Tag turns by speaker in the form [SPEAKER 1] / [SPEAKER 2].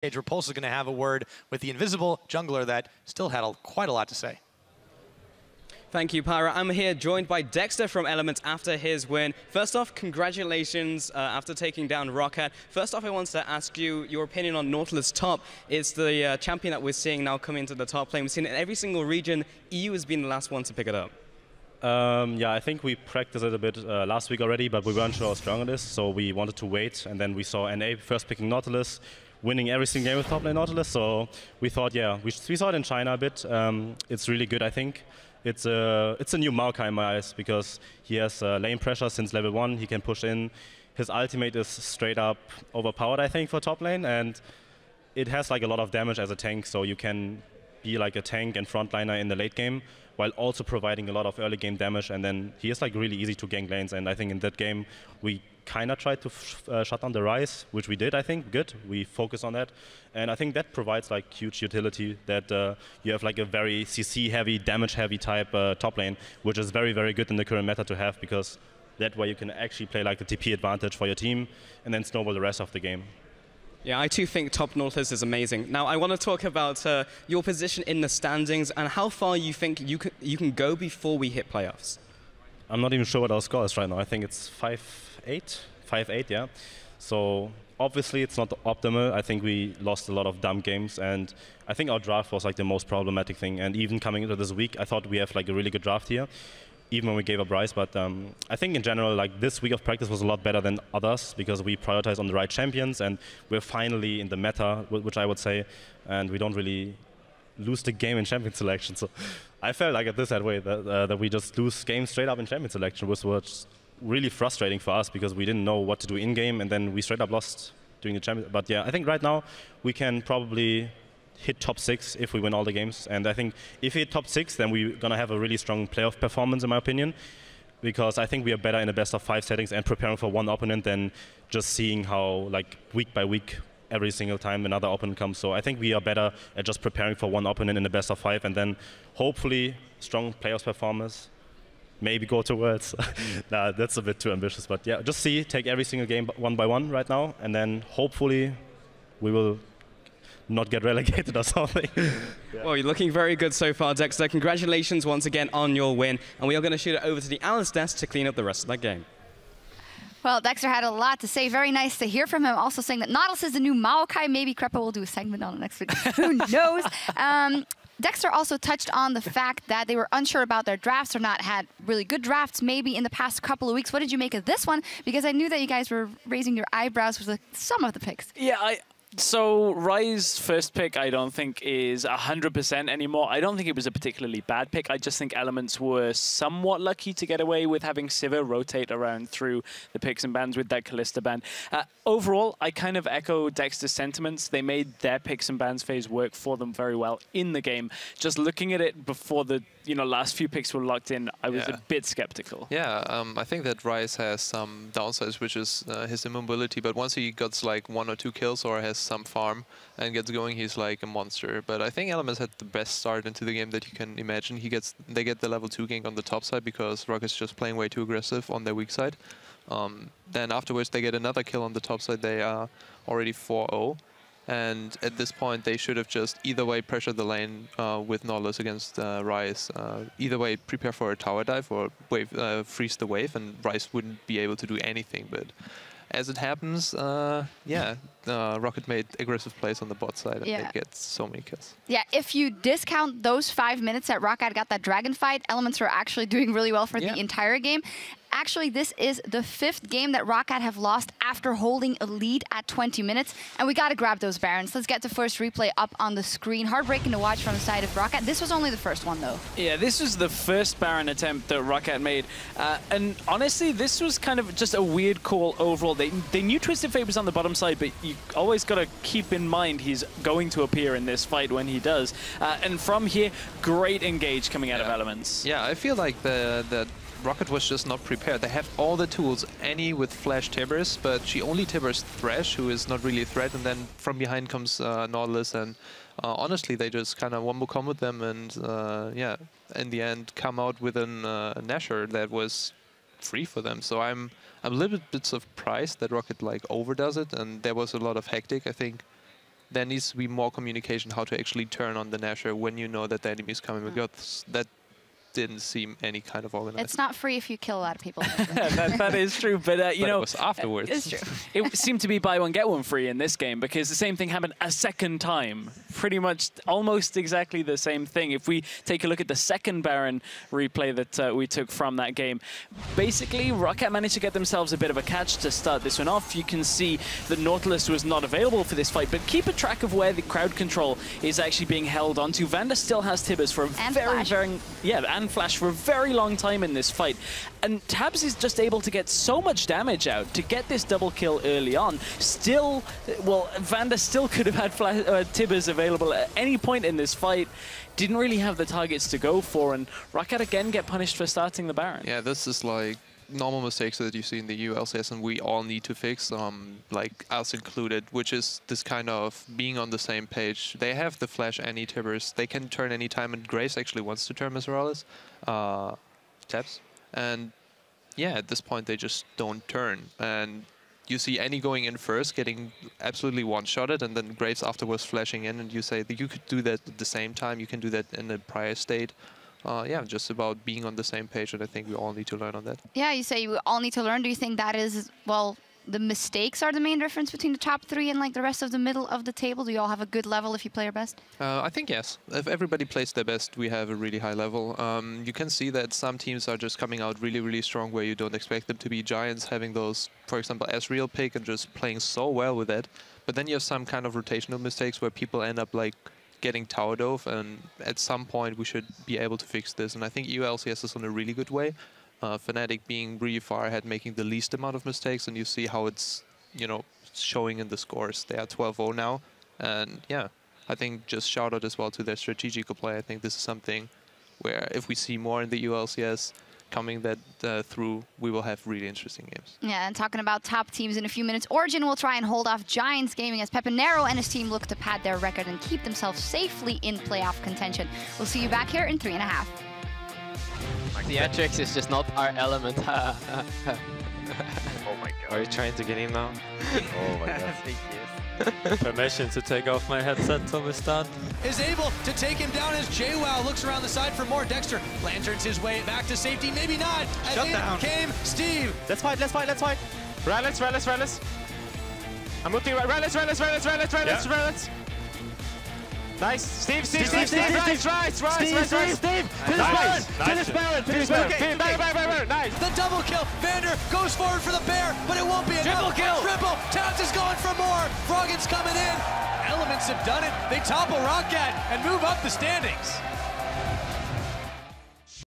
[SPEAKER 1] Repulse is going to have a word with the invisible jungler that still had quite a lot to say.
[SPEAKER 2] Thank you, Pyra. I'm here joined by Dexter from Element after his win. First off, congratulations after taking down ROCCAT. First off, I wanted to ask you your opinion on Nautilus top. It's the champion that we're seeing now come into the top lane. We've seen it in every single region. EU has been the last one to pick it up.
[SPEAKER 3] Yeah, I think we practiced it a bit last week already, but we weren't sure how strong it is, so we wanted to wait. And then we saw NA first picking Nautilus, winning every single game with top lane Nautilus. So we thought, yeah, we saw it in China a bit. It's really good, I think. It's a new Maokai in my eyes because he has lane pressure since level 1. He can push in. His ultimate is straight up overpowered, I think, for top lane, and it has like a lot of damage as a tank, so you can be like a tank and frontliner in the late game while also providing a lot of early game damage. And then he is like really easy to gank lanes, and I think in that game we kind of tried to shut down the Ryze, which we did, I think, good. We focused on that, and I think that provides like huge utility that you have like a very CC heavy, damage heavy type top lane, which is very, very good in the current meta to have, because that way you can actually play like the TP advantage for your team and then snowball the rest of the game.
[SPEAKER 2] Yeah, I too think top Nautilus is amazing. Now, I want to talk about your position in the standings and how far you think you can go before we hit playoffs.
[SPEAKER 3] I'm not even sure what our score is right now. I think it's 5-8, 5-8, yeah. So obviously it's not optimal. I think we lost a lot of dumb games, and I think our draft was like the most problematic thing. And even coming into this week, I thought we have like a really good draft here, even when we gave up Ryze. But I think in general, like this week of practice was a lot better than others because we prioritize on the right champions, and we're finally in the meta, which I would say, and we don't really lose the game in champion selection. So I felt like at this that way that we just lose games straight up in champion selection, which was really frustrating for us because we didn't know what to do in game, and then we straight up lost during the champion. But yeah, I think right now we can probably hit top 6 if we win all the games. And I think if we hit top 6, then we're gonna have a really strong playoff performance, in my opinion, because I think we are better in the best of 5 settings and preparing for one opponent than just seeing how like week by week every single time another opponent comes. So I think we are better at just preparing for one opponent in the best of 5, and then hopefully strong playoffs performance. Maybe go to Worlds. Nah, that's a bit too ambitious. But yeah, just take every single game one by one right now, and then hopefully we will not get relegated or something. Yeah.
[SPEAKER 2] Well, you're looking very good so far, Dexter. Congratulations once again on your win. And we are going to shoot it over to the analyst desk to clean up the rest of that game.
[SPEAKER 4] Well, Dexter had a lot to say. Very nice to hear from him. Also saying that Nautilus is the new Maokai. Maybe Krepa will do a segment on it next week. Who knows? Dexter also touched on the fact that they were unsure about their drafts or not had really good drafts maybe in the past couple of weeks. What did you make of this one? Because I knew that you guys were raising your eyebrows with some of the picks.
[SPEAKER 5] Yeah, so Ryze's first pick I don't think is 100% anymore. I don't think it was a particularly bad pick. I just think Elements were somewhat lucky to get away with having Sivir rotate around through the picks and bans with that Kalista ban. Overall, I kind of echo Dexter's sentiments. They made their picks and bans phase work for them very well in the game. Just looking at it before the last few picks were locked in, I was a bit skeptical.
[SPEAKER 6] Yeah, I think that Ryze has some downsides, which is his immobility. But once he gets like 1 or 2 kills or has some farm and gets going, he's like a monster. But I think Elements had the best start into the game that you can imagine. They get the level 2 gank on the top side because ROCCAT's just playing way too aggressive on their weak side. Then afterwards they get another kill on the top side. They are already 4-0. And at this point, they should have just either way pressured the lane with Nautilus against Ryze. Either way, prepare for a tower dive or freeze the wave, and Ryze wouldn't be able to do anything. But as it happens, yeah, ROCCAT made aggressive plays on the bot side, and they get so many kills. Yeah,
[SPEAKER 4] if you discount those 5 minutes that ROCCAT got that dragon fight, Elements were actually doing really well for the entire game. Actually, this is the 5th game that ROCCAT have lost after holding a lead at 20 minutes. And we got to grab those Barons. Let's get the first replay up on the screen. Heartbreaking to watch from the side of ROCCAT. This was only the first one, though.
[SPEAKER 5] Yeah, this was the first Baron attempt that ROCCAT made. And honestly, this was kind of just a weird call overall. They knew Twisted Fate was on the bottom side, but you always got to keep in mind he's going to appear in this fight when he does. And from here, great engage coming out of Elements.
[SPEAKER 6] Yeah, I feel like that ROCCAT was just not prepared. They have all the tools. Annie with Flash Tibbers, but she only Tibbers Thresh, who is not really a threat, and then from behind comes Nautilus, and honestly, they just kind of wombo comboed them, and yeah, in the end, come out with an Nashor that was free for them. So I'm a little bit surprised that ROCCAT like overdoes it, and there was a lot of hectic. I think there needs to be more communication how to actually turn on the Nasher when you know that the enemy is coming, because that didn't seem any kind of organized.
[SPEAKER 4] It's not free if you kill a lot of people.
[SPEAKER 5] that is true, but you know,
[SPEAKER 6] it was afterwards.
[SPEAKER 4] It's true.
[SPEAKER 5] It seemed to be buy one get one free in this game, because the same thing happened a second time. Pretty much almost exactly the same thing. If we take a look at the second Baron replay that we took from that game, basically ROCCAT managed to get themselves a bit of a catch to start this one off. You can see that Nautilus was not available for this fight, but keep a track of where the crowd control is actually being held onto. Vanda still has Tibbers for a and Flash for a very long time in this fight. And Tabs is just able to get so much damage out to get this double kill early on. Still, well, Vanda still could have had Tibbers available at any point in this fight. Didn't really have the targets to go for, and ROCCAT again get punished for starting the Baron.
[SPEAKER 6] Yeah, this is like normal mistakes that you see in the EU LCS, and we all need to fix, like us included, which is this kind of being on the same page. They have the Flash any Tibbers. They can turn any time, and Grace actually wants to turn Meseralis. Tabs. And yeah, at this point they just don't turn. And you see Annie going in first, getting absolutely one-shotted, and then Graves afterwards flashing in, and you say that you could do that at the same time, you can do that in the prior state. Yeah, just about being on the same page, and I think we all need to learn on that.
[SPEAKER 4] Yeah, you say we all need to learn. Do you think that is, well, the mistakes are the main difference between the top three and like the rest of the middle of the table? Do you all have a good level if you play your best?
[SPEAKER 6] I think yes. If everybody plays their best, we have a really high level. You can see that some teams are just coming out really, really strong where you don't expect them to be. Giants having those, for example, Ezreal pick and just playing so well with that. But then you have some kind of rotational mistakes where people end up like getting tower dove, and at some point we should be able to fix this. And I think EU LCS is on a really good way. Fnatic being really far ahead, making the least amount of mistakes, and you see how it's, you know, showing in the scores. They are 12-0 now, and yeah, I think just shout out as well to their strategical play. I think this is something where if we see more in the EU LCS coming that through, we will have really interesting games.
[SPEAKER 4] Yeah, and talking about top teams in a few minutes, Origin will try and hold off Giants Gaming as Pepinero and his team look to pad their record and keep themselves safely in playoff contention. We'll see you back here in 3.5.
[SPEAKER 7] Theatrics is just not our element.
[SPEAKER 8] Oh my god. Are you trying to get in now? Oh my god. Permission to take off my headset, Tomistan.
[SPEAKER 1] Is able to take him down as JWoww looks around the side for more. Dexter lanterns his way back to safety, maybe not. As in came Steve.
[SPEAKER 8] Let's fight, let's fight, let's fight. Rallis. I'm looking right. Rallis. Nice. Steve. Nice. Nice.
[SPEAKER 1] The double kill. Vander goes forward for the bear, but it won't be enough. Triple. Tabs is going for more. Froggen's coming in. Elements have done it. They topple ROCCAT and move up the standings.